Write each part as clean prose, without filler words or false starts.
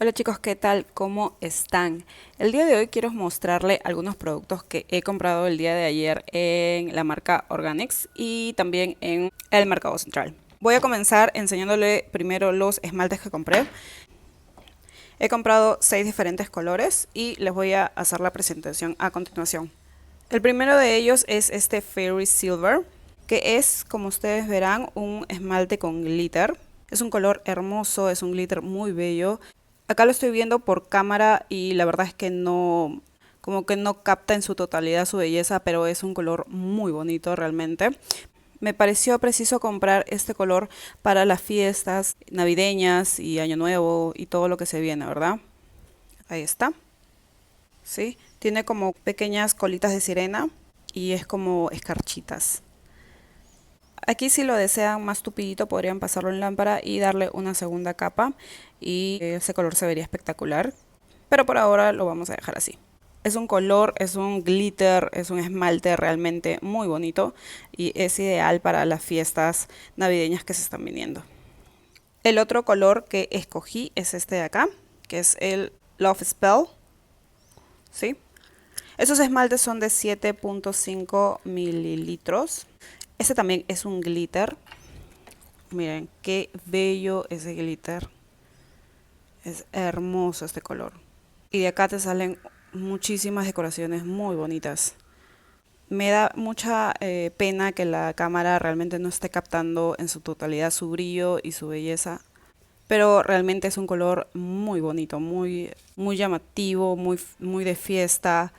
Hola chicos, ¿qué tal? ¿Cómo están? El día de hoy quiero mostrarle algunos productos que he comprado el día de ayer en la marca Organics y también en el Mercado Central. Voy a comenzar enseñándole primero los esmaltes que compré. He comprado 6 diferentes colores y les voy a hacer la presentación a continuación. El primero de ellos es este Fairy Silver, que es, como ustedes verán, un esmalte con glitter. Es un color hermoso, es un glitter muy bello. Acá lo estoy viendo por cámara y la verdad es que no, como que no capta en su totalidad su belleza, pero es un color muy bonito realmente. Me pareció preciso comprar este color para las fiestas navideñas y Año Nuevo y todo lo que se viene, ¿verdad? Ahí está. ¿Sí? Tiene como pequeñas colitas de sirena y es como escarchitas. Aquí si lo desean más tupidito podrían pasarlo en lámpara y darle una segunda capa y ese color se vería espectacular. Pero por ahora lo vamos a dejar así. Es un color, es un glitter, es un esmalte realmente muy bonito y es ideal para las fiestas navideñas que se están viniendo. El otro color que escogí es este de acá, que es el Love Spell, ¿sí? Esos esmaltes son de 7.5 mililitros. Este también es un glitter. Miren, qué bello ese glitter. Es hermoso este color. Y de acá te salen muchísimas decoraciones muy bonitas. Me da mucha pena que la cámara realmente no esté captando en su totalidad su brillo y su belleza. Pero realmente es un color muy bonito, muy llamativo, muy de fiesta.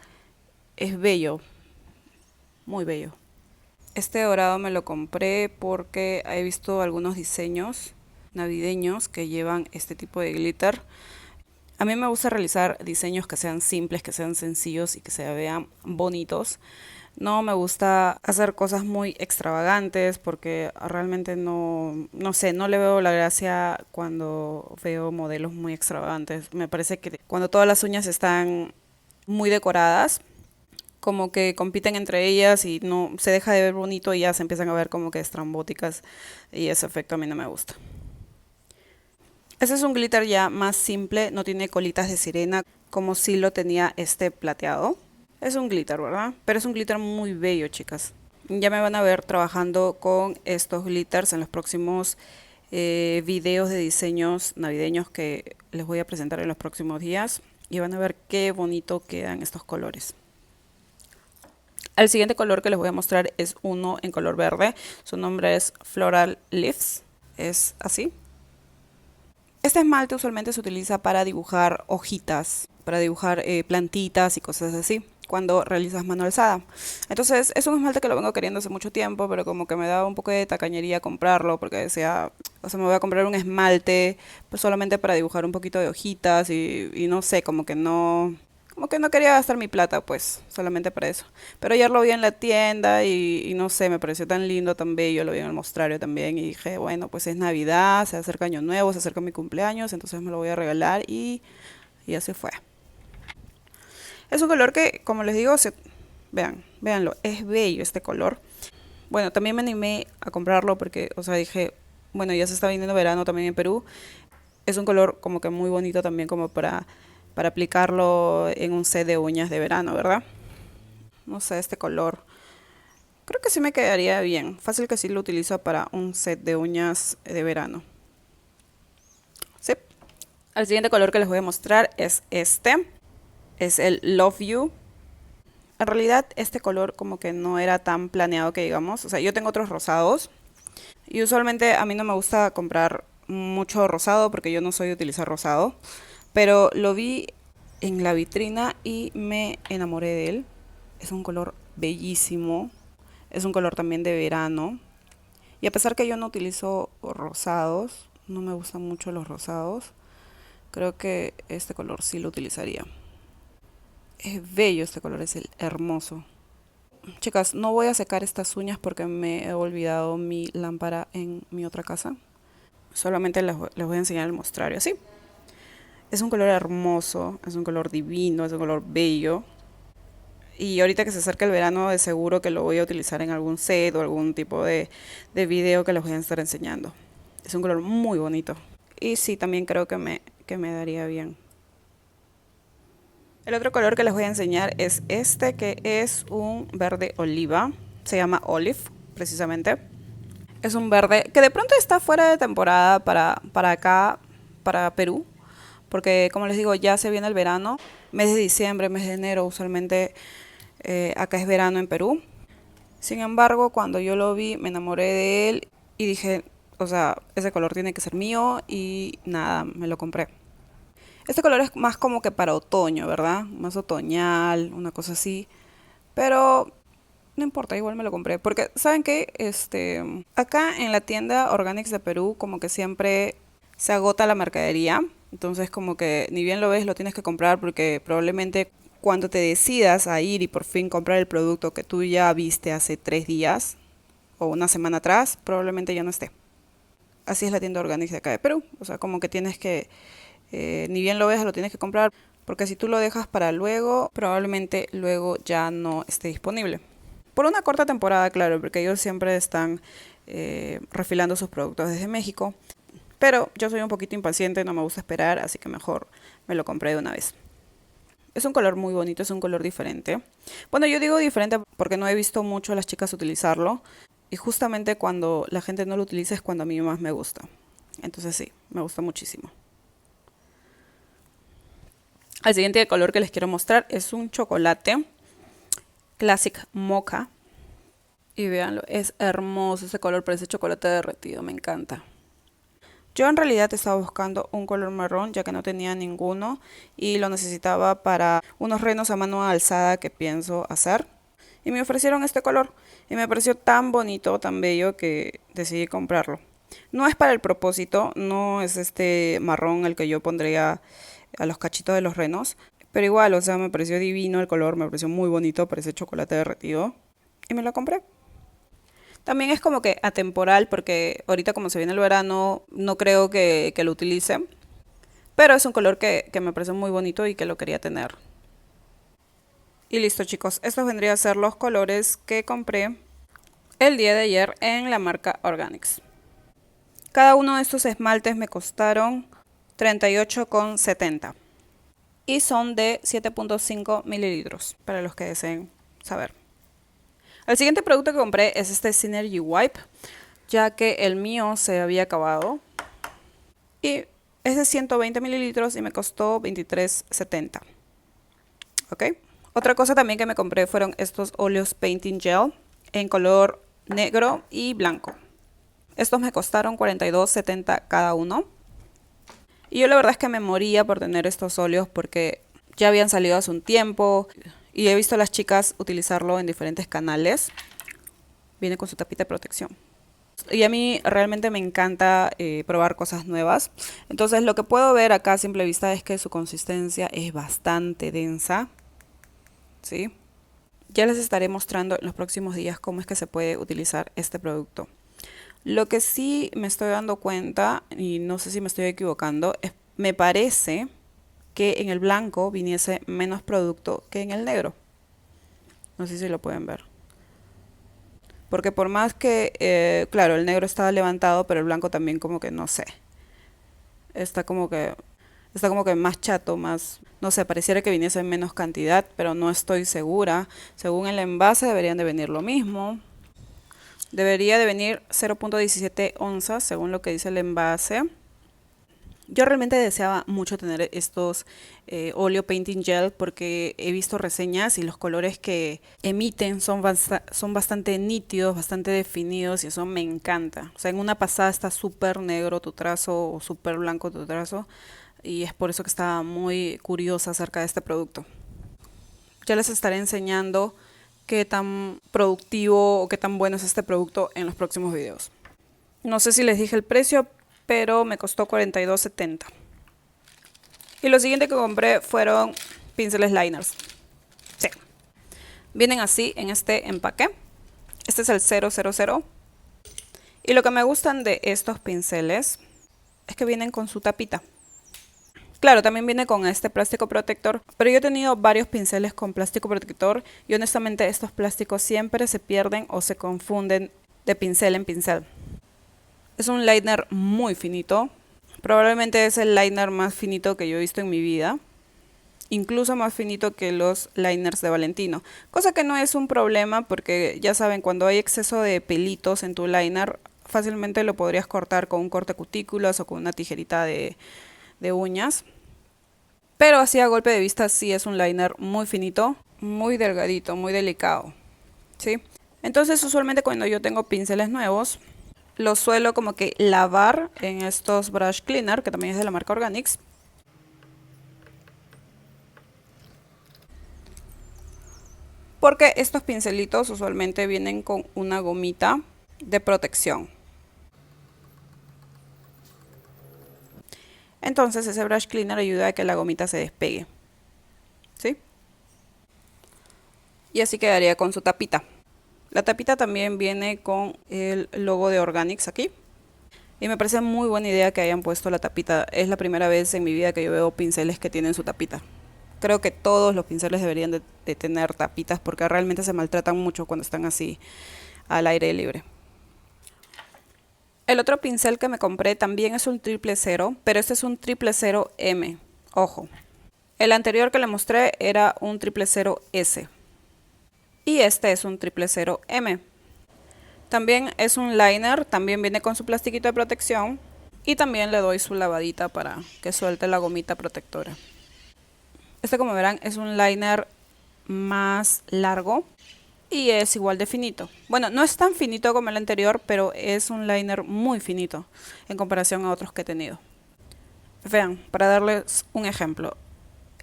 Es bello, muy bello. Este dorado me lo compré porque he visto algunos diseños navideños que llevan este tipo de glitter. A mí me gusta realizar diseños que sean simples, que sean sencillos y que se vean bonitos. No me gusta hacer cosas muy extravagantes porque realmente no sé, no le veo la gracia cuando veo modelos muy extravagantes. Me parece que cuando todas las uñas están muy decoradas, como que compiten entre ellas y no se deja de ver bonito y ya se empiezan a ver como que estrambóticas y ese efecto a mí no me gusta. Ese es un glitter ya más simple, no tiene colitas de sirena como si lo tenía este plateado. Es un glitter, ¿verdad? Pero es un glitter muy bello, chicas. Ya me van a ver trabajando con estos glitters en los próximos videos de diseños navideños que les voy a presentar en los próximos días y van a ver qué bonito quedan estos colores. El siguiente color que les voy a mostrar es uno en color verde. Su nombre es Floral Leaves. Es así. Este esmalte usualmente se utiliza para dibujar hojitas, para dibujar plantitas y cosas así, cuando realizas mano alzada. Entonces es un esmalte que lo vengo queriendo hace mucho tiempo, pero como que me daba un poco de tacañería comprarlo, porque decía, o sea, me voy a comprar un esmalte pues solamente para dibujar un poquito de hojitas y no sé, como que no quería gastar mi plata, pues, solamente para eso. Pero ayer lo vi en la tienda y no sé, me pareció tan lindo, tan bello, lo vi en el mostrario también y dije, bueno, pues es Navidad, se acerca Año Nuevo, se acerca mi cumpleaños, entonces me lo voy a regalar y así fue. Es un color que, como les digo, véanlo, es bello este color. Bueno, también me animé a comprarlo porque, o sea, dije, bueno, ya se está viniendo verano también en Perú. Es un color como que muy bonito también como para aplicarlo en un set de uñas de verano, ¿verdad? No sé, este color. Creo que sí me quedaría bien. Fácil que sí lo utilizo para un set de uñas de verano. Sí. El siguiente color que les voy a mostrar es este. Es el Love You. En realidad este color como que no era tan planeado que digamos. O sea, yo tengo otros rosados. Y usualmente a mí no me gusta comprar mucho rosado porque yo no soy de utilizar rosado. Pero lo vi en la vitrina y me enamoré de él. Es un color bellísimo. Es un color también de verano. Y a pesar que yo no utilizo rosados, no me gustan mucho los rosados, creo que este color sí lo utilizaría. Es bello este color, es el hermoso. Chicas, no voy a secar estas uñas porque me he olvidado mi lámpara en mi otra casa. Solamente les voy a enseñar el mostrario así. Es un color hermoso, es un color divino, es un color bello. Y ahorita que se acerca el verano, de seguro que lo voy a utilizar en algún set o algún tipo de video que les voy a estar enseñando. Es un color muy bonito. Y sí, también creo que me daría bien. El otro color que les voy a enseñar es este, que es un verde oliva. Se llama Olive, precisamente. Es un verde que de pronto está fuera de temporada para acá, para Perú. Porque, como les digo, ya se viene el verano. Mes de diciembre, mes de enero, usualmente acá es verano en Perú. Sin embargo, cuando yo lo vi, me enamoré de él y dije, o sea, ese color tiene que ser mío y nada, me lo compré. Este color es más como que para otoño, ¿verdad? Más otoñal, una cosa así. Pero no importa, igual me lo compré. Porque, ¿saben qué? Acá en la tienda Organics de Perú, como que siempre se agota la mercadería. Entonces, como que ni bien lo ves, lo tienes que comprar porque probablemente cuando te decidas a ir y por fin comprar el producto que tú ya viste hace 3 días o una semana atrás, probablemente ya no esté. Así es la tienda Organics de acá de Perú. O sea, como que tienes que ni bien lo ves, lo tienes que comprar, porque si tú lo dejas para luego, probablemente luego ya no esté disponible. Por una corta temporada, claro, porque ellos siempre están refilando sus productos desde México. Pero yo soy un poquito impaciente, no me gusta esperar, así que mejor me lo compré de una vez. Es un color muy bonito, es un color diferente. Bueno, yo digo diferente porque no he visto mucho a las chicas utilizarlo. Y justamente cuando la gente no lo utiliza es cuando a mí más me gusta. Entonces sí, me gusta muchísimo. El siguiente color que les quiero mostrar es un chocolate Classic Mocha. Y véanlo, es hermoso ese color, parece chocolate derretido, me encanta. Yo en realidad estaba buscando un color marrón ya que no tenía ninguno y lo necesitaba para unos renos a mano alzada que pienso hacer. Y me ofrecieron este color y me pareció tan bonito, tan bello que decidí comprarlo. No es para el propósito, no es este marrón el que yo pondría a los cachitos de los renos. Pero igual, o sea, me pareció divino el color, me pareció muy bonito, parece chocolate derretido. Y me lo compré. También es como que atemporal porque ahorita como se viene el verano, no creo que lo utilice. Pero es un color que me parece muy bonito y que lo quería tener. Y listo chicos, estos vendrían a ser los colores que compré el día de ayer en la marca Organics. Cada uno de estos esmaltes me costaron 38,70 y son de 7.5 mililitros para los que deseen saber. El siguiente producto que compré es este Synergy Wipe, ya que el mío se había acabado y es de 120 mililitros y me costó 23,70. ¿Ok? Otra cosa también que me compré fueron estos óleos Painting Gel en color negro y blanco. Estos me costaron 42,70 cada uno. Y yo la verdad es que me moría por tener estos óleos porque ya habían salido hace un tiempo y he visto a las chicas utilizarlo en diferentes canales. Viene con su tapita de protección. Y a mí realmente me encanta probar cosas nuevas. Entonces lo que puedo ver acá a simple vista es que su consistencia es bastante densa. ¿Sí? Ya les estaré mostrando en los próximos días cómo es que se puede utilizar este producto. Lo que sí me estoy dando cuenta, y no sé si me estoy equivocando, me parece que en el blanco viniese menos producto que en el negro. No sé si lo pueden ver. Porque por más que, claro, el negro estaba levantado, pero el blanco también como que no sé. Está como que más chato, más, no sé, pareciera que viniese en menos cantidad, pero no estoy segura. Según el envase deberían de venir lo mismo. Debería de venir 0.17 onzas, según lo que dice el envase. Yo realmente deseaba mucho tener estos óleo painting gel porque he visto reseñas y los colores que emiten son bastante nítidos, bastante definidos y eso me encanta. O sea, en una pasada está súper negro tu trazo o súper blanco tu trazo y es por eso que estaba muy curiosa acerca de este producto. Ya les estaré enseñando qué tan productivo o qué tan bueno es este producto en los próximos videos. No sé si les dije el precio, pero me costó 42,70. Y lo siguiente que compré fueron pinceles liners. Sí. Vienen así en este empaque. Este es el 000. Y lo que me gustan de estos pinceles es que vienen con su tapita. Claro, también viene con este plástico protector, pero yo he tenido varios pinceles con plástico protector y honestamente estos plásticos siempre se pierden o se confunden de pincel en pincel. Es un liner muy finito, Probablemente es el liner más finito que yo he visto en mi vida. Incluso más finito que los liners de Valentino. Cosa que no es un problema porque ya saben, cuando hay exceso de pelitos en tu liner, fácilmente lo podrías cortar con un corte cutículas o con una tijerita de uñas. Pero así a golpe de vista sí es un liner muy finito, muy delgadito, muy delicado. ¿Sí? Entonces usualmente cuando yo tengo pinceles nuevos, los suelo como que lavar en estos brush cleaner, que también es de la marca Organics. Porque estos pincelitos usualmente vienen con una gomita de protección. Entonces ese brush cleaner ayuda a que la gomita se despegue. ¿Sí? Y así quedaría con su tapita. La tapita también viene con el logo de Organics aquí. Y me parece muy buena idea que hayan puesto la tapita. Es la primera vez en mi vida que yo veo pinceles que tienen su tapita. Creo que todos los pinceles deberían de tener tapitas porque realmente se maltratan mucho cuando están así al aire libre. El otro pincel que me compré también es un 000, pero este es un 000M. Ojo. El anterior que le mostré era un 000S. Y este es un 000M. También es un liner, también viene con su plastiquito de protección. Y también le doy su lavadita para que suelte la gomita protectora. Este, como verán, es un liner más largo y es igual de finito. Bueno, no es tan finito como el anterior, pero es un liner muy finito en comparación a otros que he tenido. Vean, para darles un ejemplo,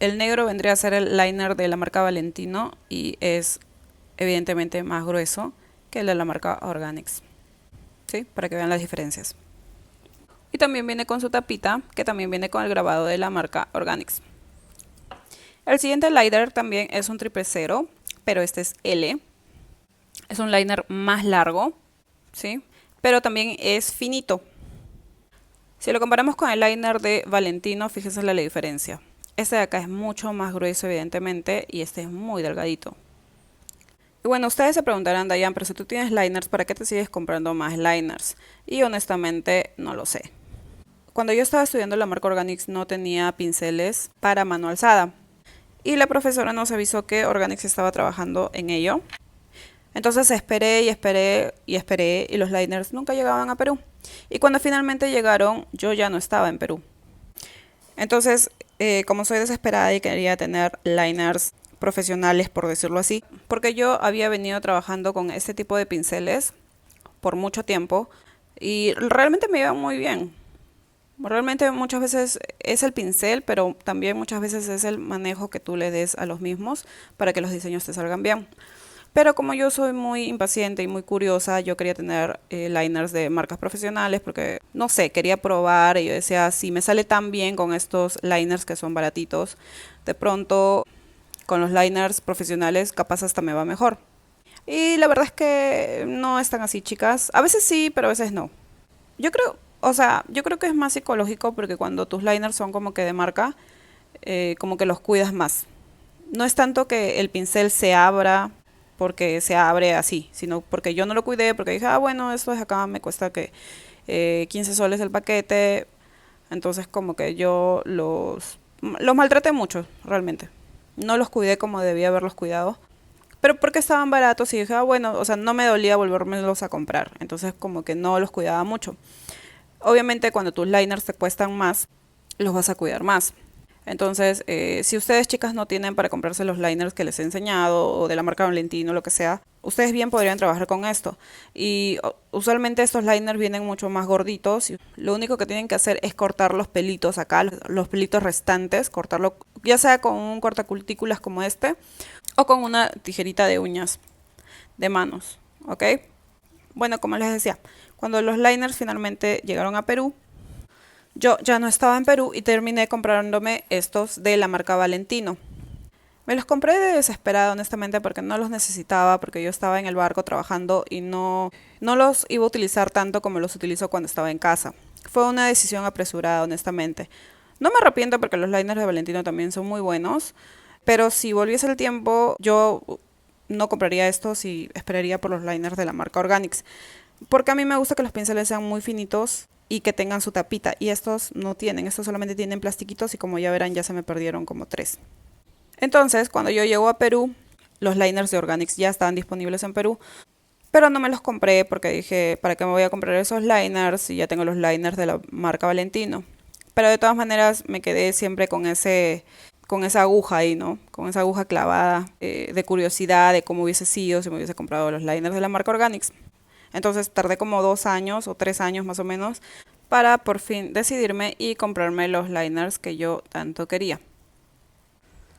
el negro vendría a ser el liner de la marca Valentino y es evidentemente más grueso que el de la marca Organics. ¿Sí? Para que vean las diferencias. Y también viene con su tapita, que también viene con el grabado de la marca Organics. El siguiente liner también es un 000, pero este es L. Es un liner más largo, ¿sí? Pero también es finito. Si lo comparamos con el liner de Valentino, fíjense la diferencia. Este de acá es mucho más grueso, evidentemente, y este es muy delgadito. Y bueno, ustedes se preguntarán, Dayan, pero si tú tienes liners, ¿para qué te sigues comprando más liners? Y honestamente, no lo sé. Cuando yo estaba estudiando la marca Organics, no tenía pinceles para mano alzada. Y la profesora nos avisó que Organics estaba trabajando en ello. Entonces esperé y esperé y esperé y los liners nunca llegaban a Perú. Y cuando finalmente llegaron, yo ya no estaba en Perú. Entonces, como soy desesperada y quería tener liners profesionales, por decirlo así, porque yo había venido trabajando con este tipo de pinceles por mucho tiempo y realmente me iba muy bien. Realmente muchas veces es el pincel, pero también muchas veces es el manejo que tú le des a los mismos para que los diseños te salgan bien. Pero como yo soy muy impaciente y muy curiosa, yo quería tener liners de marcas profesionales porque, no sé, quería probar y yo decía, si me sale tan bien con estos liners que son baratitos, de pronto con los liners profesionales capaz hasta me va mejor. Y la verdad es que no están así, chicas. A veces sí, pero a veces no. Yo creo, o sea, yo creo que es más psicológico porque cuando tus liners son como que de marca, como que los cuidas más. No es tanto que el pincel se abra porque se abre así, sino porque yo no lo cuidé, porque dije, ah, bueno, esto de acá me cuesta que 15 soles el paquete. Entonces como que yo los maltraté mucho, realmente. No los cuidé como debía haberlos cuidado. Pero porque estaban baratos y dije, ah, bueno, o sea, no me dolía volvérmelos a comprar. Entonces como que no los cuidaba mucho. Obviamente cuando tus liners te cuestan más, los vas a cuidar más. Entonces, si ustedes chicas no tienen para comprarse los liners que les he enseñado o de la marca Valentino, lo que sea, ustedes bien podrían trabajar con esto. Y usualmente estos liners vienen mucho más gorditos. Y lo único que tienen que hacer es cortar los pelitos acá, los pelitos restantes, cortarlo ya sea con un cortacutículas como este o con una tijerita de uñas de manos, ¿ok? Bueno, como les decía, cuando los liners finalmente llegaron a Perú, yo ya no estaba en Perú y terminé comprándome estos de la marca Valentino. Me los compré de desesperada, honestamente, porque no los necesitaba, porque yo estaba en el barco trabajando y no los iba a utilizar tanto como los utilizo cuando estaba en casa. Fue una decisión apresurada, honestamente. No me arrepiento porque los liners de Valentino también son muy buenos, pero si volviese el tiempo, yo no compraría estos y esperaría por los liners de la marca Organics. Porque a mí me gusta que los pinceles sean muy finitos y que tengan su tapita. Y estos no tienen, estos solamente tienen plastiquitos y como ya verán ya se me perdieron como 3. Entonces cuando yo llego a Perú, los liners de Organics ya estaban disponibles en Perú. Pero no me los compré porque dije, ¿para qué me voy a comprar esos liners si ya tengo los liners de la marca Valentino? Pero de todas maneras me quedé siempre con esa aguja ahí, ¿no? Con esa aguja clavada de curiosidad de cómo hubiese sido si me hubiese comprado los liners de la marca Organics. Entonces tardé como 2 años o 3 años más o menos para por fin decidirme y comprarme los liners que yo tanto quería.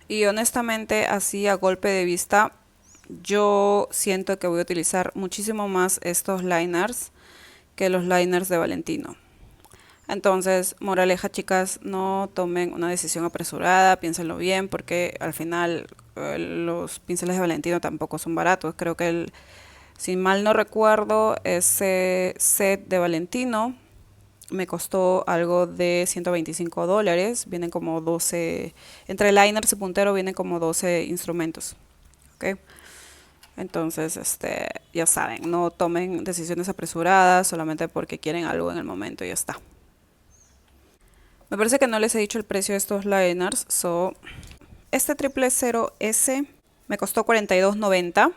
Y honestamente, así a golpe de vista, yo siento que voy a utilizar muchísimo más estos liners que los liners de Valentino. Entonces, moraleja, chicas, no tomen una decisión apresurada, piénsenlo bien, porque al final los pinceles de Valentino tampoco son baratos. Creo que si mal no recuerdo, ese set de Valentino me costó algo de $125. Vienen como 12, entre liners y puntero vienen como 12 instrumentos. ¿Ok? Entonces, ya saben, no tomen decisiones apresuradas solamente porque quieren algo en el momento y ya está. Me parece que no les he dicho el precio de estos liners. Este 000S me costó $42.90.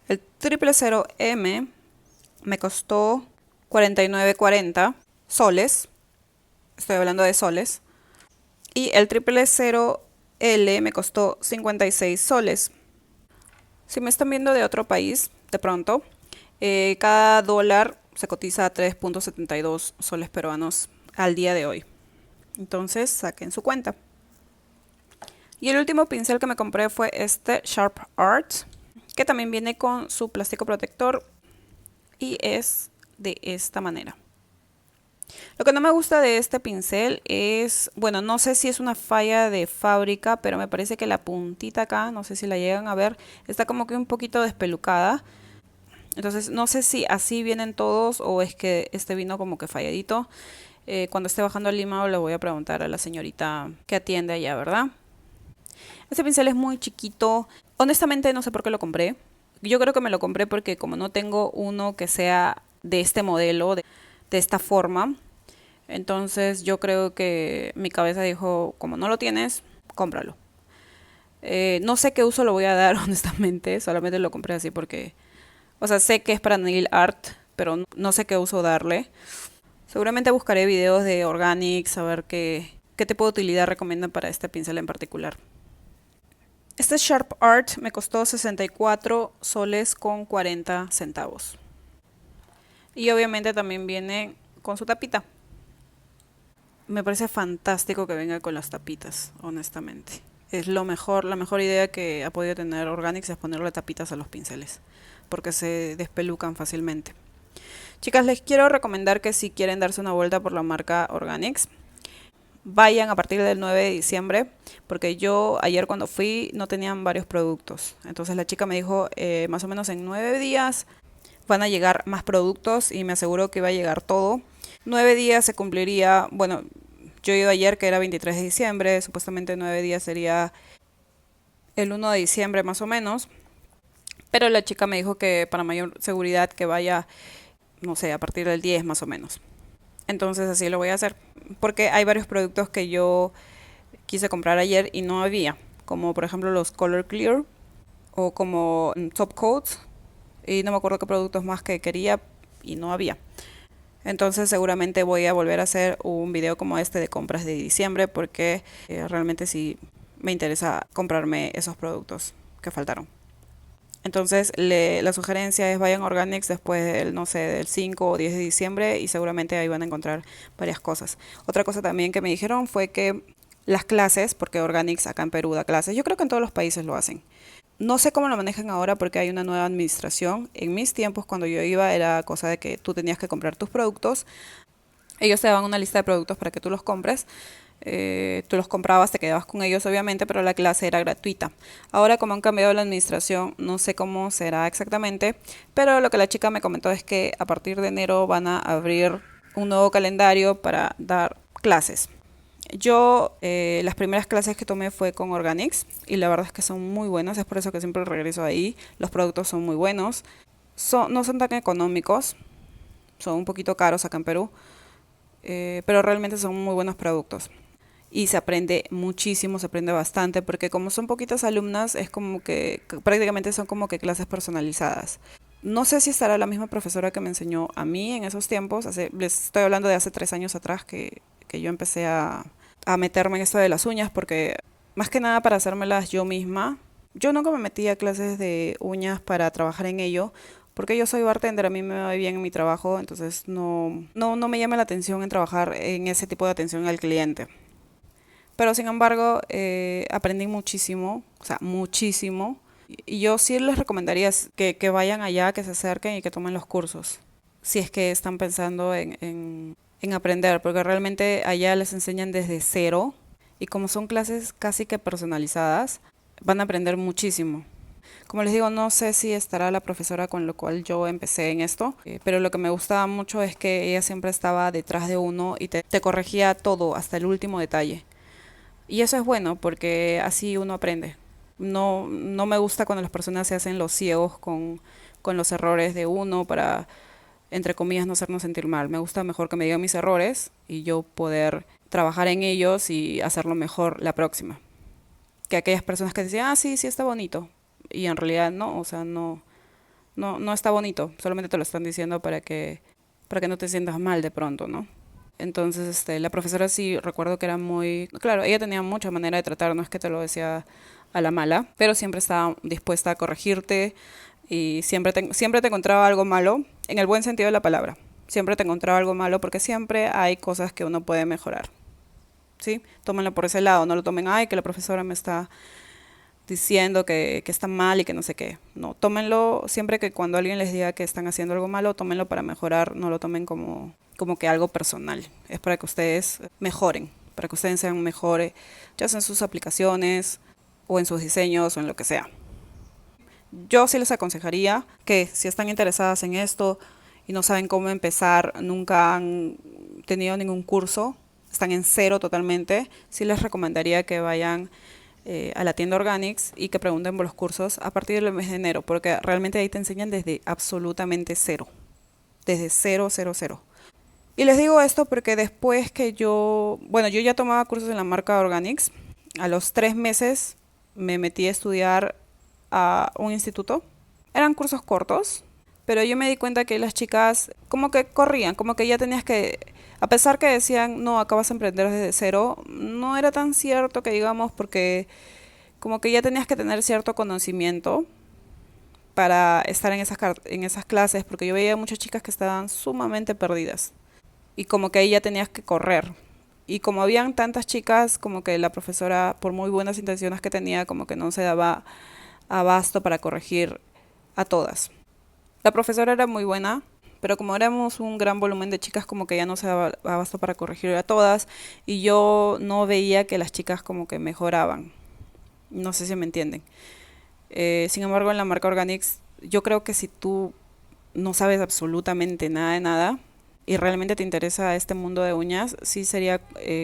El 000M me costó 49.40 soles. Estoy hablando de soles. Y el 000L me costó 56 soles. Si me están viendo de otro país, de pronto, cada dólar se cotiza a 3.72 soles peruanos al día de hoy. Entonces saquen su cuenta. Y el último pincel que me compré fue este Sharp Art, que también viene con su plástico protector y es de esta manera. Lo que no me gusta de este pincel es, bueno, no sé si es una falla de fábrica, pero me parece que la puntita acá, no sé si la llegan a ver, está como que un poquito despelucada. Entonces no sé si así vienen todos o es que este vino como que falladito. Cuando esté bajando a Lima le voy a preguntar a la señorita que atiende allá, ¿verdad? Este pincel es muy chiquito. Honestamente no sé por qué lo compré. Yo creo que me lo compré porque como no tengo uno que sea de este modelo, de esta forma, entonces yo creo que mi cabeza dijo, como no lo tienes, cómpralo. No sé qué uso lo voy a dar, honestamente. Solamente lo compré así porque, o sea, sé que es para nail art, pero no sé qué uso darle. Seguramente buscaré videos de Organics, a ver qué tipo de utilidad recomiendan para este pincel en particular. Este Sharp Art me costó 64 soles con 40 centavos. Y obviamente también viene con su tapita. Me parece fantástico que venga con las tapitas, honestamente. Es la mejor idea que ha podido tener Organics es ponerle tapitas a los pinceles, porque se despelucan fácilmente. Chicas, les quiero recomendar que si quieren darse una vuelta por la marca Organics, vayan a partir del 9 de diciembre, porque yo ayer cuando fui no tenían varios productos. Entonces la chica me dijo, más o menos en 9 días van a llegar más productos y me aseguró que iba a llegar todo. 9 días se cumpliría, bueno, yo he ido ayer que era 23 de diciembre, supuestamente 9 días sería el 1 de diciembre más o menos. Pero la chica me dijo que para mayor seguridad que vaya, no sé, a partir del 10 más o menos. Entonces así lo voy a hacer, porque hay varios productos que yo quise comprar ayer y no había, como por ejemplo los Color Clear o como Top Coats y no me acuerdo qué productos más que quería y no había. Entonces seguramente voy a volver a hacer un video como este de compras de diciembre porque realmente sí me interesa comprarme esos productos que faltaron. Entonces la sugerencia es vayan a Organics después del, no sé, del 5 o 10 de diciembre y seguramente ahí van a encontrar varias cosas. Otra cosa también que me dijeron fue que las clases, porque Organics acá en Perú da clases, yo creo que en todos los países lo hacen. No sé cómo lo manejan ahora porque hay una nueva administración. En mis tiempos, cuando yo iba, era cosa de que tú tenías que comprar tus productos. Ellos te daban una lista de productos para que tú los compres. Tú los comprabas, te quedabas con ellos obviamente, pero la clase era gratuita. Ahora como han cambiado la administración, no sé cómo será exactamente, pero lo que la chica me comentó es que a partir de enero van a abrir un nuevo calendario para dar clases. Yo las primeras clases que tomé fue con Organics y la verdad es que son muy buenas, es por eso que siempre regreso ahí. Los productos son muy buenos, no son tan económicos, son un poquito caros acá en Perú, pero realmente son muy buenos productos. Y se aprende muchísimo, se aprende bastante, porque como son poquitas alumnas, es como que prácticamente son como que clases personalizadas. No sé si estará la misma profesora que me enseñó a mí en esos tiempos, les estoy hablando de hace 3 años atrás que yo empecé a meterme en esto de las uñas, porque más que nada para hacérmelas yo misma. Yo nunca me metí a clases de uñas para trabajar en ello, porque yo soy bartender, a mí me va bien en mi trabajo, entonces no me llama la atención en trabajar en ese tipo de atención al cliente. Pero sin embargo, aprendí muchísimo, o sea, muchísimo. Y yo sí les recomendaría que vayan allá, que se acerquen y que tomen los cursos, si es que están pensando en aprender, porque realmente allá les enseñan desde cero y como son clases casi que personalizadas, van a aprender muchísimo. Como les digo, no sé si estará la profesora con lo cual yo empecé en esto, pero lo que me gustaba mucho es que ella siempre estaba detrás de uno y te corregía todo, hasta el último detalle. Y eso es bueno porque así uno aprende. No me gusta cuando las personas se hacen los ciegos con los errores de uno para, entre comillas, no hacernos sentir mal. Me gusta mejor que me digan mis errores y yo poder trabajar en ellos y hacerlo mejor la próxima. Que aquellas personas que decían, ah, sí, sí está bonito. Y en realidad no, o sea, no está bonito. Solamente te lo están diciendo para que no te sientas mal de pronto, ¿no? Entonces, la profesora sí recuerdo que era muy, claro, ella tenía mucha manera de tratar, no es que te lo decía a la mala, pero siempre estaba dispuesta a corregirte y siempre te encontraba algo malo, en el buen sentido de la palabra. Siempre te encontraba algo malo porque siempre hay cosas que uno puede mejorar, ¿sí? Tómenlo por ese lado, no lo tomen, ay, que la profesora me está diciendo que está mal y que no sé qué. No, tómenlo siempre que cuando alguien les diga que están haciendo algo malo, tómenlo para mejorar, no lo tomen como que algo personal. Es para que ustedes mejoren, para que ustedes sean mejores, ya sea en sus aplicaciones o en sus diseños o en lo que sea. Yo sí les aconsejaría que si están interesadas en esto y no saben cómo empezar, nunca han tenido ningún curso, están en cero totalmente, sí les recomendaría que vayan a la tienda Organics y que pregunten por los cursos a partir del mes de enero, porque realmente ahí te enseñan desde absolutamente cero, desde cero, cero, cero. Y les digo esto porque después que bueno, yo ya tomaba cursos en la marca Organics, a los 3 meses me metí a estudiar a un instituto. Eran cursos cortos, pero yo me di cuenta que las chicas como que corrían, como que ya tenías que, a pesar que decían, no, acabas de emprender desde cero, no era tan cierto que digamos, porque como que ya tenías que tener cierto conocimiento para estar en esas clases, porque yo veía muchas chicas que estaban sumamente perdidas y como que ahí ya tenías que correr. Y como habían tantas chicas, como que la profesora, por muy buenas intenciones que tenía, como que no se daba abasto para corregir a todas. La profesora era muy buena, pero como éramos un gran volumen de chicas, como que ya no se daba abasto para corregir a todas, y yo no veía que las chicas como que mejoraban. No sé si me entienden. Sin embargo, en la marca Organics, yo creo que si tú no sabes absolutamente nada de nada y realmente te interesa este mundo de uñas, sí sería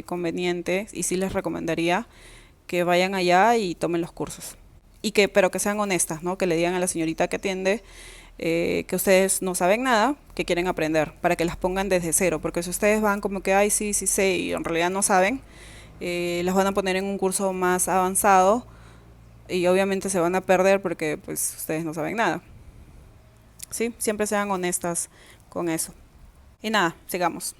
conveniente y sí les recomendaría que vayan allá y tomen los cursos. Pero que sean honestas, ¿no? Que le digan a la señorita que atiende que ustedes no saben nada, que quieren aprender, para que las pongan desde cero, porque si ustedes van como que, ay, sí, sí sé, y en realidad no saben, las van a poner en un curso más avanzado y obviamente se van a perder porque pues ustedes no saben nada. ¿Sí? Siempre sean honestas con eso. Y nada, sigamos.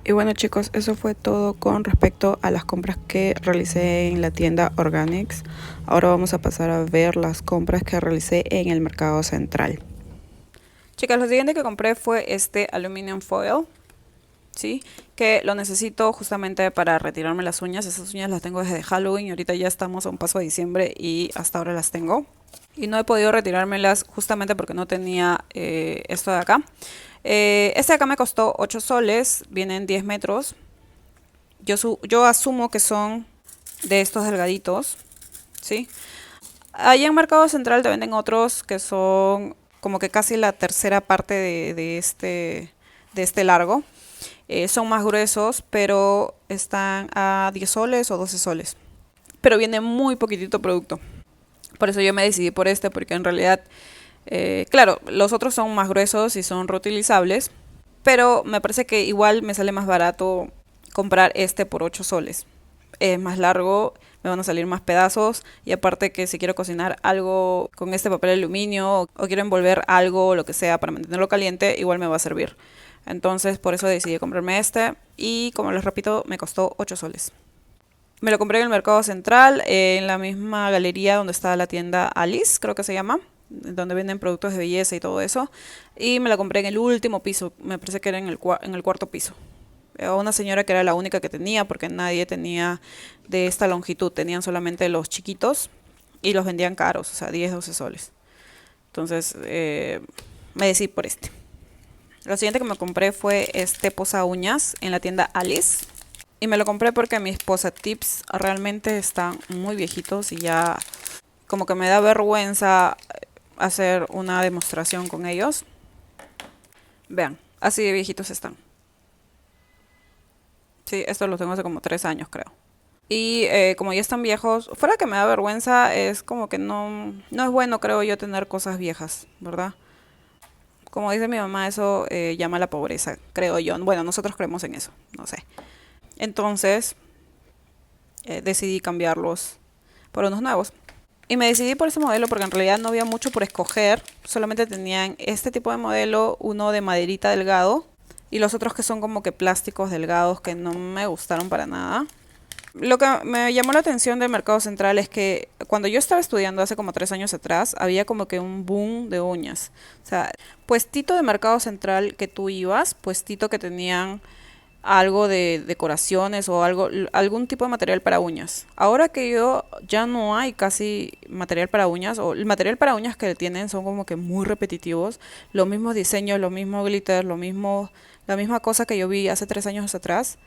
Y bueno chicos, eso fue todo con respecto a las compras que realicé en la tienda Organics. Ahora vamos a pasar a ver las compras que realicé en el mercado central. Chicas, lo siguiente que compré fue este aluminum foil, ¿sí? Que lo necesito justamente para retirarme las uñas. Esas uñas las tengo desde Halloween y ahorita ya estamos a un paso de diciembre y hasta ahora las tengo. Y no he podido retirármelas justamente porque no tenía esto de acá. Este de acá me costó 8 soles, vienen 10 metros. Yo asumo que son de estos delgaditos, ¿sí? Ahí en Mercado Central te venden otros que son como que casi la tercera parte de este largo. Son más gruesos, pero están a 10 soles o 12 soles. Pero viene muy poquitito producto. Por eso yo me decidí por este, porque en realidad Claro, los otros son más gruesos y son reutilizables, pero me parece que igual me sale más barato comprar este por 8 soles. Es más largo, me van a salir más pedazos y aparte que si quiero cocinar algo con este papel aluminio o quiero envolver algo o lo que sea para mantenerlo caliente, igual me va a servir. Entonces por eso decidí comprarme este y como les repito me costó 8 soles. Me lo compré en el Mercado Central, en la misma galería donde está la tienda Alice, creo que se llama, donde venden productos de belleza y todo eso. Y me la compré en el último piso, me parece que era en el cuarto piso. Una señora que era la única que tenía, porque nadie tenía de esta longitud, tenían solamente los chiquitos y los vendían caros, o sea, 10 12 soles. Entonces me decidí por este. Lo siguiente que me compré fue este posa uñas en la tienda Alice. Y me lo compré porque mis posa tips realmente están muy viejitos y ya como que me da vergüenza hacer una demostración con ellos. Vean, así de viejitos están. Sí, estos los tengo hace como 3 años creo. Y como ya están viejos, fuera que me da vergüenza, es como que no es bueno creo yo tener cosas viejas, ¿verdad? Como dice mi mamá, eso llama a la pobreza, creo yo. Bueno, nosotros creemos en eso, no sé. Entonces decidí cambiarlos por unos nuevos. Y me decidí por ese modelo porque en realidad no había mucho por escoger. Solamente tenían este tipo de modelo, uno de maderita delgado y los otros que son como que plásticos delgados que no me gustaron para nada. Lo que me llamó la atención del Mercado Central es que cuando yo estaba estudiando hace como 3 años atrás, había como que un boom de uñas. O sea, puestito de Mercado Central que tú ibas, puestito que tenían algo de decoraciones o algo, algún tipo de material para uñas. Ahora que yo ya no hay casi material para uñas, o el material para uñas que tienen son como que muy repetitivos, los mismos diseños, los mismos glitter, lo mismo, la misma cosa que yo vi hace 3 años atrás,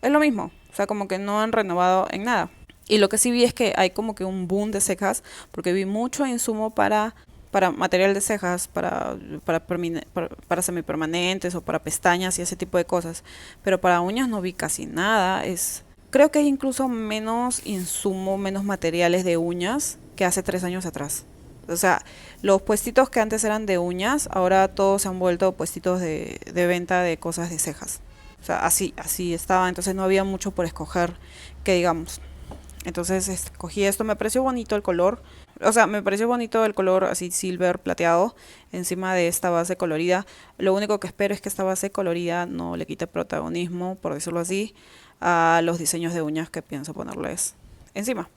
es lo mismo. O sea, como que no han renovado en nada. Y lo que sí vi es que hay como que un boom de cejas, porque vi mucho insumo para material de cejas, para semipermanentes o para pestañas y ese tipo de cosas. Pero para uñas no vi casi nada. Creo que hay incluso menos insumo, menos materiales de uñas que hace 3 años atrás. O sea, los puestitos que antes eran de uñas, ahora todos se han vuelto puestitos de venta de cosas de cejas. O sea, así estaba, entonces no había mucho por escoger, que digamos. Entonces escogí esto, me pareció bonito el color. O sea, me pareció bonito el color así silver plateado encima de esta base colorida. Lo único que espero es que esta base colorida no le quite protagonismo, por decirlo así, a los diseños de uñas que pienso ponerles encima.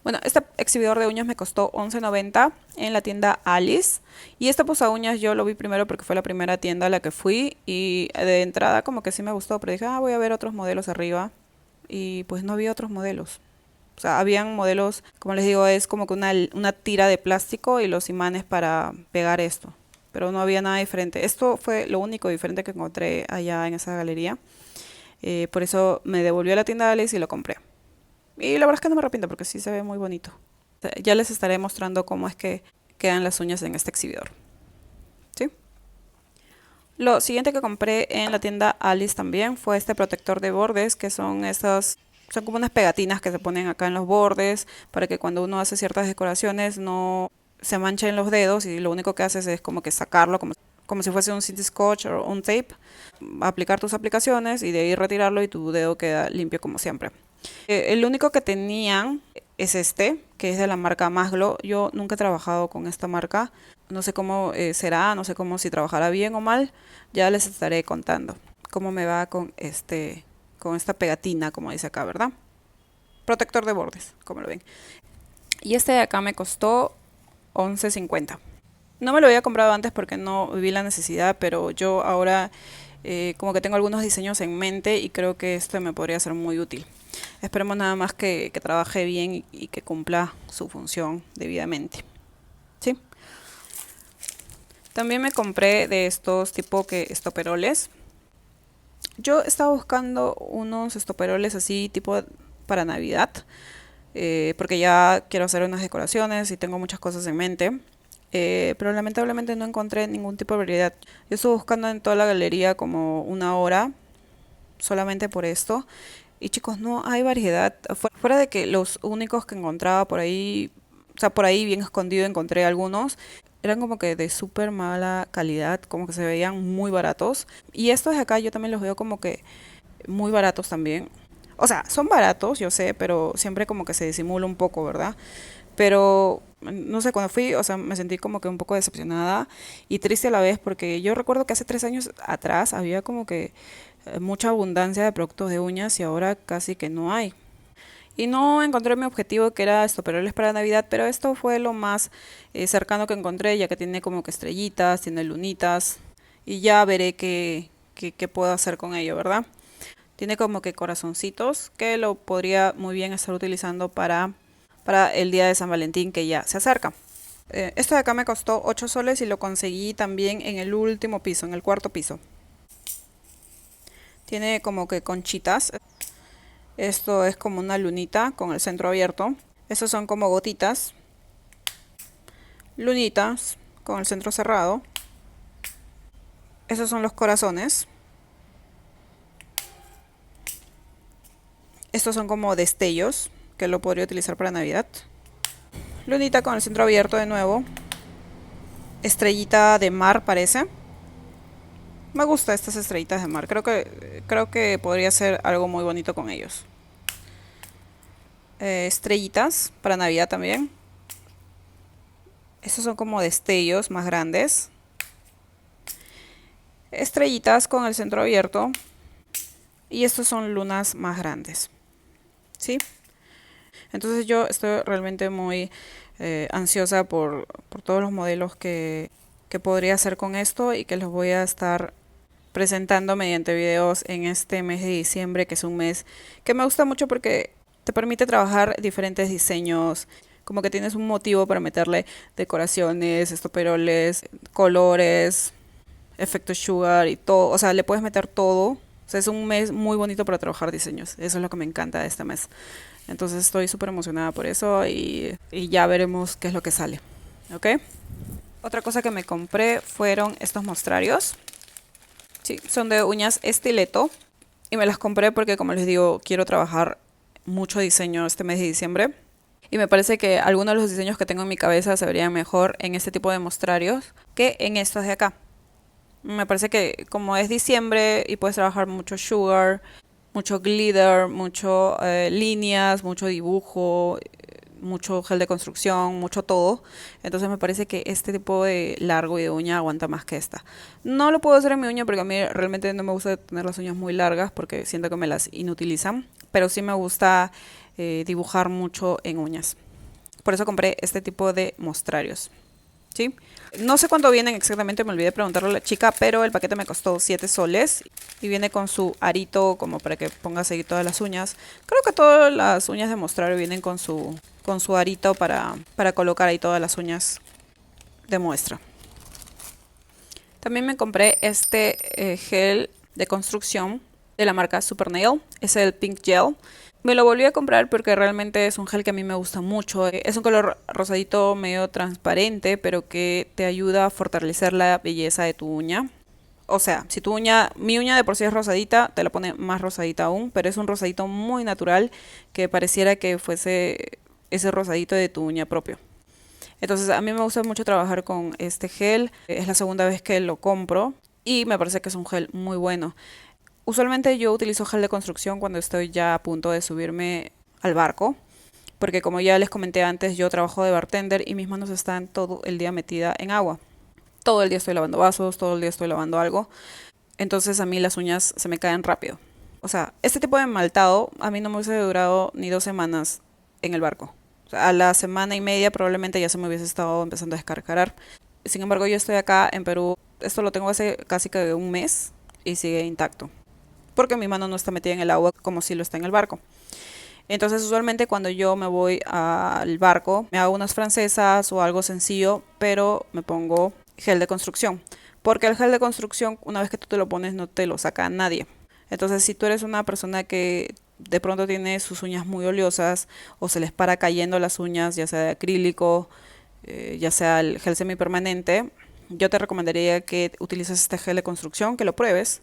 Bueno, este exhibidor de uñas me costó 11.90 en la tienda Alice. Y esta posa uñas yo lo vi primero porque fue la primera tienda a la que fui. Y de entrada como que sí me gustó, pero dije, voy a ver otros modelos arriba. Y pues no había otros modelos. O sea, habían modelos, como les digo, es como que una tira de plástico y los imanes para pegar esto. Pero no había nada diferente. Esto fue lo único diferente que encontré allá en esa galería. Por eso me devolvió a la tienda Alice y lo compré. Y la verdad es que no me arrepiento porque sí se ve muy bonito. Ya les estaré mostrando cómo es que quedan las uñas en este exhibidor. ¿Sí? Lo siguiente que compré en la tienda Alice también fue este protector de bordes, que son como unas pegatinas que se ponen acá en los bordes para que cuando uno hace ciertas decoraciones no se manchen los dedos y lo único que haces es como que sacarlo como si fuese un city scotch o un tape, aplicar tus aplicaciones y de ahí retirarlo y tu dedo queda limpio como siempre. El único que tenían es este, que es de la marca Masglo. Yo nunca he trabajado con esta marca. No sé cómo será, no sé cómo si trabajará bien o mal. Ya les estaré contando cómo me va con esta pegatina, como dice acá, ¿verdad? Protector de bordes, como lo ven. Y este de acá me costó 11.50. No me lo había comprado antes porque no vi la necesidad, pero yo ahora como que tengo algunos diseños en mente y creo que esto me podría ser muy útil. Esperemos nada más que trabaje bien y que cumpla su función debidamente. ¿Sí? También me compré de estos tipo que estoperoles. Yo estaba buscando unos estoperoles así tipo para Navidad, porque ya quiero hacer unas decoraciones y tengo muchas cosas en mente. Pero lamentablemente no encontré ningún tipo de variedad. Yo estuve buscando en toda la galería como una hora solamente por esto. Y chicos, no hay variedad. Fuera de que los únicos que encontraba por ahí O sea, por ahí bien escondido encontré algunos. Eran como que de súper mala calidad, como que se veían muy baratos. Y estos de acá yo también los veo como que muy baratos también. O sea, son baratos, yo sé, pero siempre como que se disimula un poco, ¿verdad? Pero no sé, cuando fui, o sea, me sentí como que un poco decepcionada y triste a la vez porque yo recuerdo que hace 3 años atrás había como que mucha abundancia de productos de uñas y ahora casi que no hay. Y no encontré mi objetivo que era estoperoles para Navidad, pero esto fue lo más cercano que encontré, ya que tiene como que estrellitas, tiene lunitas y ya veré qué puedo hacer con ello, ¿verdad? Tiene como que corazoncitos que lo podría muy bien estar utilizando para el día de San Valentín que ya se acerca. Esto de acá me costó 8 soles y lo conseguí también en el último piso, en el cuarto piso. Tiene como que conchitas. Esto es como una lunita con el centro abierto. Estos son como gotitas. Lunitas con el centro cerrado. Estos son los corazones. Estos son como destellos que lo podría utilizar para Navidad. Lunita con el centro abierto de nuevo. Estrellita de mar parece. Me gusta estas estrellitas de mar. Creo que podría ser algo muy bonito con ellos. Estrellitas para Navidad también. Estos son como destellos más grandes. Estrellitas con el centro abierto. Y estos son lunas más grandes. ¿Sí? Entonces yo estoy realmente muy ansiosa por todos los modelos que podría hacer con esto y que los voy a estar presentando mediante videos en este mes de diciembre, que es un mes que me gusta mucho porque te permite trabajar diferentes diseños, como que tienes un motivo para meterle decoraciones, estoperoles, colores, efecto sugar y todo, o sea, le puedes meter todo. O sea, es un mes muy bonito para trabajar diseños. Eso es lo que me encanta de este mes. Entonces estoy súper emocionada por eso y ya veremos qué es lo que sale. ¿Ok? Otra cosa que me compré fueron estos mostrarios. Sí, son de uñas estileto. Y me las compré porque, como les digo, quiero trabajar mucho diseño este mes de diciembre. Y me parece que algunos de los diseños que tengo en mi cabeza se verían mejor en este tipo de mostrarios que en estos de acá. Me parece que como es diciembre y puedes trabajar mucho sugar, mucho glitter, mucho líneas, mucho dibujo, mucho gel de construcción, mucho todo. Entonces me parece que este tipo de largo y de uña aguanta más que esta. No lo puedo hacer en mi uña porque a mí realmente no me gusta tener las uñas muy largas porque siento que me las inutilizan. Pero sí me gusta dibujar mucho en uñas. Por eso compré este tipo de mostrarios. ¿Sí? No sé cuánto vienen exactamente, me olvidé preguntarle a la chica, pero el paquete me costó 7 soles y viene con su arito como para que pongas ahí todas las uñas. Creo que todas las uñas de mostrario vienen con su arito para colocar ahí todas las uñas de muestra. También me compré este gel de construcción de la marca Super Nail, es el Pink Gel. Me lo volví a comprar porque realmente es un gel que a mí me gusta mucho. Es un color rosadito medio transparente, pero que te ayuda a fortalecer la belleza de tu uña. O sea, si mi uña de por sí es rosadita, te la pone más rosadita aún, pero es un rosadito muy natural que pareciera que fuese ese rosadito de tu uña propio. Entonces a mí me gusta mucho trabajar con este gel. Es la segunda vez que lo compro y me parece que es un gel muy bueno. Usualmente yo utilizo gel de construcción cuando estoy ya a punto de subirme al barco, porque como ya les comenté antes, yo trabajo de bartender y mis manos están todo el día metida en agua. Todo el día estoy lavando vasos, todo el día estoy lavando algo, entonces a mí las uñas se me caen rápido. O sea, este tipo de maltado a mí no me hubiese durado ni 2 semanas en el barco. O sea, a la semana y media probablemente ya se me hubiese estado empezando a descargar. Sin embargo, yo estoy acá en Perú, esto lo tengo hace casi que un mes y sigue intacto porque mi mano no está metida en el agua como si lo está en el barco. Entonces usualmente cuando yo me voy al barco me hago unas francesas o algo sencillo, pero me pongo gel de construcción. Porque el gel de construcción, una vez que tú te lo pones, no te lo saca nadie. Entonces si tú eres una persona que de pronto tiene sus uñas muy oleosas o se les para cayendo las uñas, ya sea de acrílico, ya sea el gel semipermanente, yo te recomendaría que utilices este gel de construcción, que lo pruebes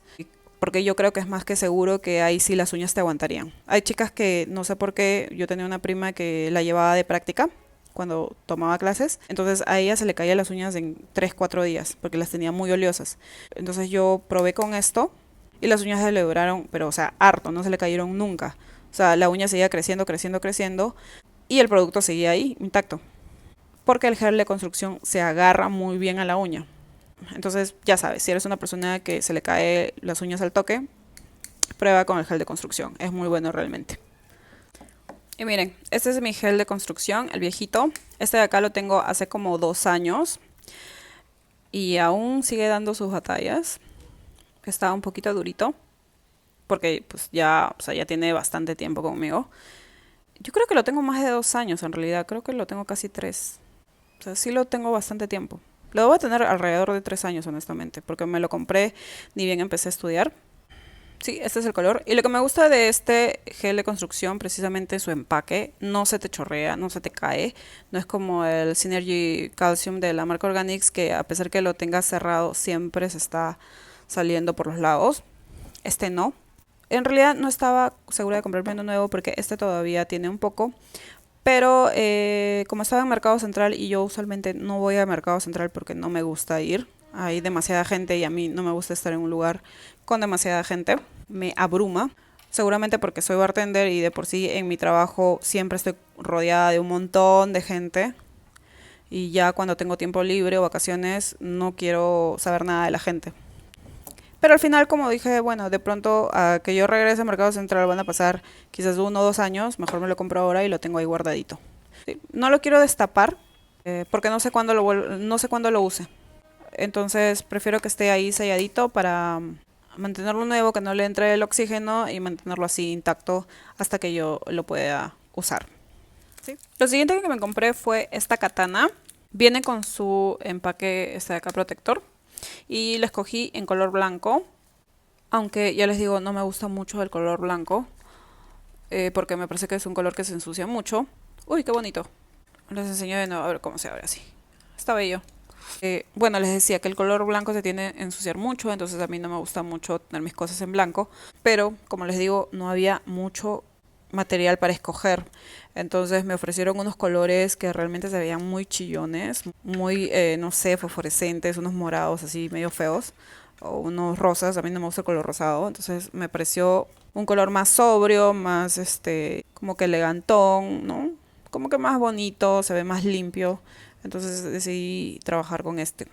porque yo creo que es más que seguro que ahí sí las uñas te aguantarían. Hay chicas que no sé por qué, yo tenía una prima que la llevaba de práctica cuando tomaba clases. Entonces a ella se le caían las uñas en 3 4 días porque las tenía muy oleosas. Entonces yo probé con esto y las uñas se le duraron, pero o sea, harto, no se le cayeron nunca. O sea, la uña seguía creciendo, creciendo, creciendo y el producto seguía ahí intacto. Porque el gel de construcción se agarra muy bien a la uña. Entonces, ya sabes, si eres una persona que se le cae las uñas al toque, prueba con el gel de construcción. Es muy bueno realmente. Y miren, este es mi gel de construcción, el viejito. Este de acá lo tengo hace como 2 años y aún sigue dando sus batallas. Está un poquito durito porque pues ya, o sea, ya tiene bastante tiempo conmigo. Yo creo que lo tengo más de 2 años en realidad, creo que lo tengo casi 3. O sea, sí lo tengo bastante tiempo. Lo debo tener alrededor de 3 años, honestamente, porque me lo compré ni bien empecé a estudiar. Sí, este es el color. Y lo que me gusta de este gel de construcción, precisamente su empaque, no se te chorrea, no se te cae. No es como el Synergy Calcium de la marca Organics, que a pesar que lo tengas cerrado, siempre se está saliendo por los lados. Este no. En realidad no estaba segura de comprarme uno nuevo porque este todavía tiene un poco. Pero como estaba en Mercado Central y yo usualmente no voy a Mercado Central porque no me gusta ir, hay demasiada gente y a mí no me gusta estar en un lugar con demasiada gente, me abruma. Seguramente porque soy bartender y de por sí en mi trabajo siempre estoy rodeada de un montón de gente y ya cuando tengo tiempo libre o vacaciones no quiero saber nada de la gente. Pero al final, como dije, bueno, de pronto a que yo regrese al Mercado Central van a pasar quizás 1 o 2 años, mejor me lo compro ahora y lo tengo ahí guardadito. Sí, no lo quiero destapar porque no sé cuándo no sé cuándo lo use. Entonces prefiero que esté ahí selladito para mantenerlo nuevo, que no le entre el oxígeno y mantenerlo así intacto hasta que yo lo pueda usar. ¿Sí? Lo siguiente que me compré fue esta katana. Viene con su empaque este de acá protector y la escogí en color blanco, aunque ya les digo no me gusta mucho el color blanco porque me parece que es un color que se ensucia mucho. Uy, qué bonito. Les enseño de nuevo a ver cómo se abre así. Está bello. Bueno, les decía que el color blanco se tiende a ensuciar mucho, entonces a mí no me gusta mucho tener mis cosas en blanco, pero como les digo, no había mucho material para escoger. Entonces me ofrecieron unos colores que realmente se veían muy chillones, muy, no sé, fosforescentes, unos morados así medio feos, o unos rosas, a mí no me gusta el color rosado, entonces me pareció un color más sobrio, más como que elegantón, ¿no? Como que más bonito, se ve más limpio, entonces decidí trabajar con este.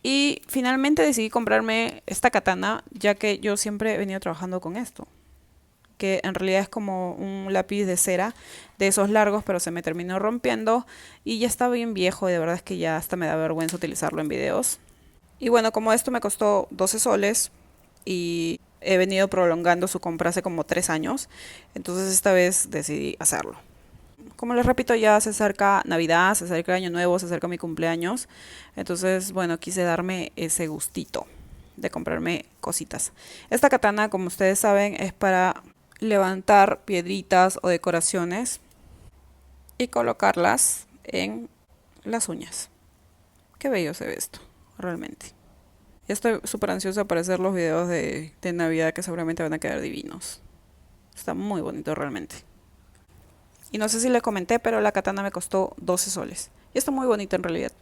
Y finalmente decidí comprarme esta katana, ya que yo siempre he venido trabajando con esto, que en realidad es como un lápiz de cera de esos largos, pero se me terminó rompiendo y ya está bien viejo y de verdad es que ya hasta me da vergüenza utilizarlo en videos. Y bueno, como esto me costó 12 soles y he venido prolongando su compra hace como 3 años, entonces esta vez decidí hacerlo. Como les repito, ya se acerca Navidad, se acerca Año Nuevo, se acerca mi cumpleaños, entonces bueno, quise darme ese gustito de comprarme cositas. Esta katana, como ustedes saben, es para levantar piedritas o decoraciones y colocarlas en las uñas. Qué bello se ve esto, realmente. Ya estoy súper ansiosa para hacer los videos de Navidad que seguramente van a quedar divinos. Está muy bonito realmente. Y no sé si le comenté, pero la katana me costó 12 soles. Y está muy bonita en realidad.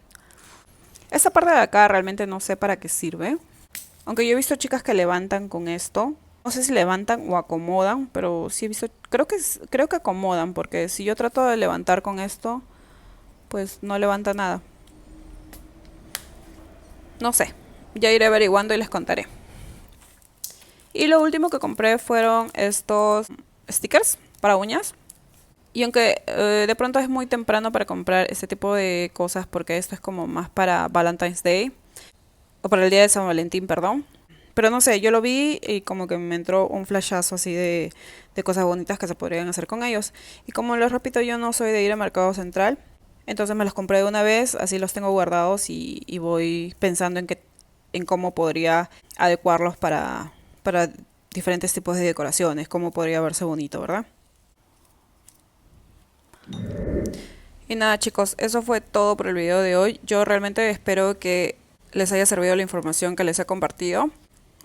Esta parte de acá realmente no sé para qué sirve. Aunque yo he visto chicas que levantan con esto. No sé si levantan o acomodan, pero sí he visto, creo que acomodan, porque si yo trato de levantar con esto, pues no levanta nada. No sé, ya iré averiguando y les contaré. Y lo último que compré fueron estos stickers para uñas. Y aunque de pronto es muy temprano para comprar este tipo de cosas, porque esto es como más para Valentine's Day, o para el día de San Valentín, perdón. Pero no sé, yo lo vi y como que me entró un flashazo así de cosas bonitas que se podrían hacer con ellos. Y como les repito, yo no soy de ir al Mercado Central, entonces me los compré de una vez, así los tengo guardados y voy pensando en cómo podría adecuarlos para diferentes tipos de decoraciones, cómo podría verse bonito, ¿verdad? Y nada chicos, eso fue todo por el video de hoy. Yo realmente espero que les haya servido la información que les he compartido.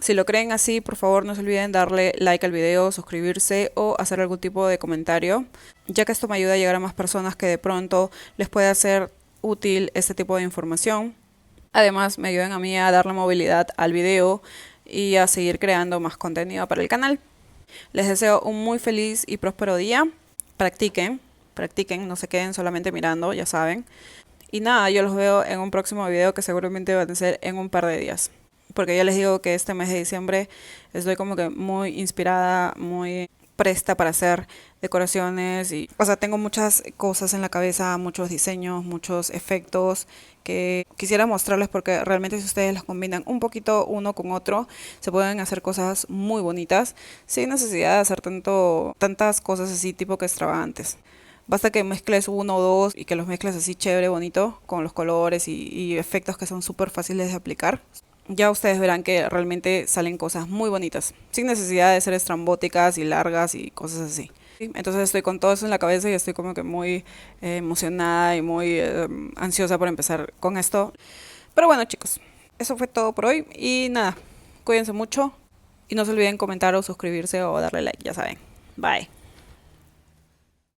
Si lo creen así, por favor no se olviden darle like al video, suscribirse o hacer algún tipo de comentario, ya que esto me ayuda a llegar a más personas que de pronto les puede ser útil este tipo de información. Además, me ayudan a mí a darle movilidad al video y a seguir creando más contenido para el canal. Les deseo un muy feliz y próspero día. Practiquen, practiquen, no se queden solamente mirando, ya saben. Y nada, yo los veo en un próximo video que seguramente va a ser en un par de días. Porque ya les digo que este mes de diciembre estoy como que muy inspirada, muy presta para hacer decoraciones y, o sea, tengo muchas cosas en la cabeza, muchos diseños, muchos efectos que quisiera mostrarles porque realmente si ustedes los combinan un poquito uno con otro, se pueden hacer cosas muy bonitas sin necesidad de hacer tantas cosas así tipo que extravagantes. Basta que mezcles uno o dos y que los mezcles así chévere, bonito, con los colores y efectos que son súper fáciles de aplicar. Ya ustedes verán que realmente salen cosas muy bonitas, sin necesidad de ser estrambóticas y largas y cosas así. ¿Sí? Entonces estoy con todo eso en la cabeza y estoy como que muy emocionada y muy ansiosa por empezar con esto. Pero bueno chicos, eso fue todo por hoy y nada, cuídense mucho y no se olviden comentar o suscribirse o darle like, ya saben. Bye.